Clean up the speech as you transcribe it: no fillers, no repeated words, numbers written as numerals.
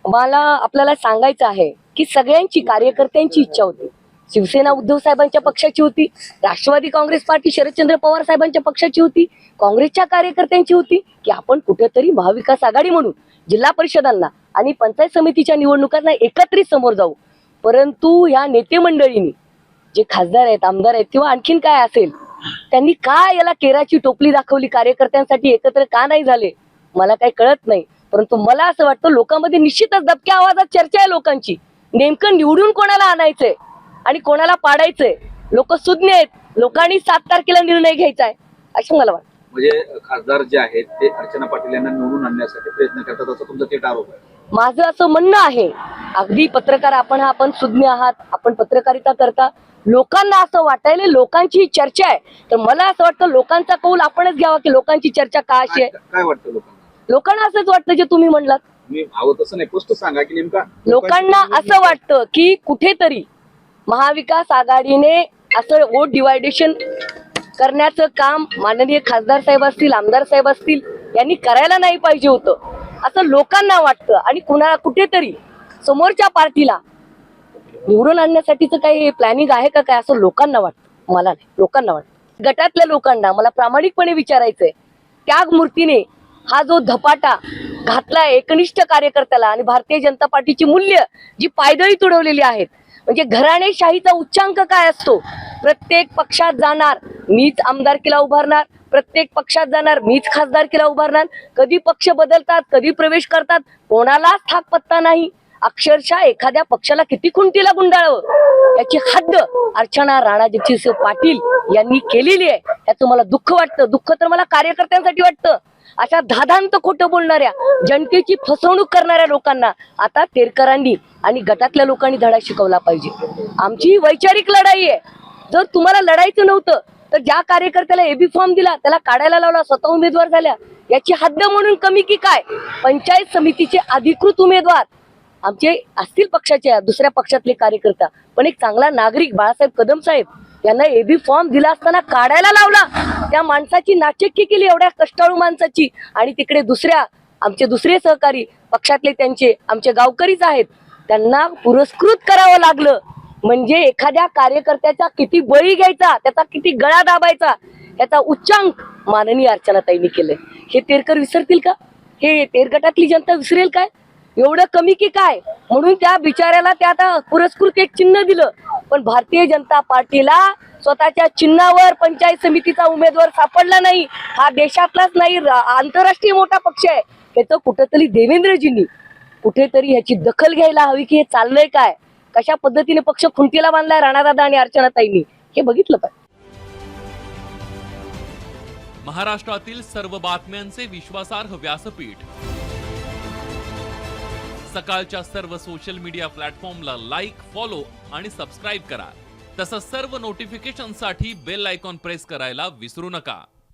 मला आपल्याला सांगायचं आहे की सगळ्यांची कार्यकर्त्यांची इच्छा होती. शिवसेना उद्धव साहेबांच्या पक्षाची होती, राष्ट्रवादी काँग्रेस पार्टी शरदचंद्र पवार साहेबांच्या पक्षाची होती, काँग्रेसच्या कार्यकर्त्यांची होती की आपण कुठेतरी महाविकास आघाडी म्हणून जिल्हा परिषदांना आणि पंचायत समितीच्या निवडणुकांना एकत्रित समोर जाऊ. परंतु या नेते मंडळींनी, जे खासदार आहेत, आमदार आहेत किंवा आणखीन काय असेल, त्यांनी काय याला केराची टोपली दाखवली, कार्यकर्त्यांसाठी एकत्र का नाही झाले मला काही कळत नाही. परंतु मला असं वाटतं लोकांमध्ये निश्चितच दबक्या आवाजात चर्चा आहे लोकांची, नेमकं निवडून कोणाला आणायचंय आणि कोणाला पाडायचंय. लोक सुज्ञ आहेत, लोकांनी 7 तारखेला निर्णय घ्यायचा आहे असं मला वाटतं. म्हणजे खासदार जे आहेत ते अर्चना पाटील यांना निवडून आणण्यासाठी प्रयत्न करतात असं तुमचं थेट आरोप आहे. माझं असं म्हणणं आहे, अगदी पत्रकार आपण सुज्ञ आहात, आपण पत्रकारिता करता, लोकांना असं वाटायला लोकांची चर्चा आहे, तर मला असं वाटतं लोकांचा कौल आपणच घ्यावा की लोकांची चर्चा का अशी आहे. काय वाटतं लोकांना? लोकांना असंच वाटतं जे तुम्ही म्हणलात. मी हवं तसं नाही, स्पष्ट सांगा की नेमका लोकांना असं वाटतं की कुठेतरी महाविकास आघाडीने असं वोट डिवायडेशन करण्याचं काम माननीय खासदार साहेब असतील, आमदार साहेब असतील यांनी करायला नाही पाहिजे होतं असं लोकांना वाटतं. आणि कुठेतरी समोरच्या पार्टीला निवडून आणण्यासाठीचं काही प्लॅनिंग आहे का काय असं लोकांना वाटतं. मला नाही, लोकांना वाटतं. गटातल्या लोकांना मला प्रामाणिकपणे विचारायचंय, त्यागमूर्तीने हा जो धपाटा घातला एकनिष्ठ कार्यकर्त्याला आणि भारतीय जनता पार्टीची मूल्य जी पायदळी तुडवलेली आहेत, म्हणजे घराणेशाहीचा उच्चांक काय असतो, प्रत्येक पक्षात जाणार मीच आमदारकीला उभारणार, प्रत्येक पक्षात जाणार मीच खासदारकीला उभारणार, कधी पक्ष बदलतात, कधी प्रवेश करतात, कोणालाच ठाक पत्ता नाही. अक्षरशः एखाद्या पक्षाला किती खुंटीला गुंडाळावं याची हद्द अर्चना राणा जगजितसिंह पाटील यांनी केलेली आहे. याचं मला दुःख वाटतं. दुःख तर मला कार्यकर्त्यांसाठी वाटतं. अशा धादांत खोटं बोलणाऱ्या, जनतेची फसवणूक करणाऱ्या लोकांना आता तेरकरांनी आणि गटातल्या लोकांनी धडा शिकवला पाहिजे. आमची वैचारिक लढाई आहे. जर तुम्हाला लढायचं नव्हतं तर ज्या कार्यकर्त्याला एबी फॉर्म दिला त्याला काढायला लावला, स्वतः उमेदवार झाल्या, याची हद्द म्हणून कमी की काय? पंचायत समितीचे अधिकृत उमेदवार आमचे असतील पक्षाचे, दुसऱ्या पक्षातले कार्यकर्ता, पण एक चांगला नागरिक बाळासाहेब कदम साहेब यांना एबी फॉर्म दिला असताना काढायला लावला. त्या माणसाची नाचक्की केली, एवढ्या कष्टाळू माणसाची. आणि तिकडे आमचे दुसरे सहकारी पक्षातले त्यांचे आमचे गावकरीच आहेत, त्यांना पुरस्कृत करावं लागलं. म्हणजे एखाद्या कार्यकर्त्याचा किती बळी घ्यायचा, त्याचा किती गळा दाबायचा याचा उच्चांक माननीय अर्चनाताईंनी केलंय. हे तेरकर विसरतील का? हे तेरगटातली जनता विसरेल काय? एवढं कमी की काय? म्हणून त्या बिचाऱ्याला त्या आता पुरस्कृत एक चिन्ह दिलं, पण भारतीय जनता पार्टीला स्वतःच्या चिन्हावर पंचायत समितीचा उमेदवार सापडला नाही. हा देशातलाच नाही, आंतरराष्ट्रीय मोठा पक्ष आहे. याचं कुठेतरी देवेंद्रजींनी कुठेतरी ह्याची दखल घ्यायला हवी की हे चाललंय काय, कशा पद्धतीने पक्ष खुंटीला बांधलाय राणादादा आणि अर्चनाताईंनी, हे बघितलं पाहिजे. महाराष्ट्रातील सर्व बातम्यांचे विश्वासार्ह व्यासपीठ, सकाळच्या सर्व सोशल मीडिया प्लॅटफॉर्मला लाईक, फॉलो आणि सबस्क्राईब करा. तसंच सर्व नोटिफिकेशनसाठी बेल आयकॉन प्रेस करायला विसरू नका.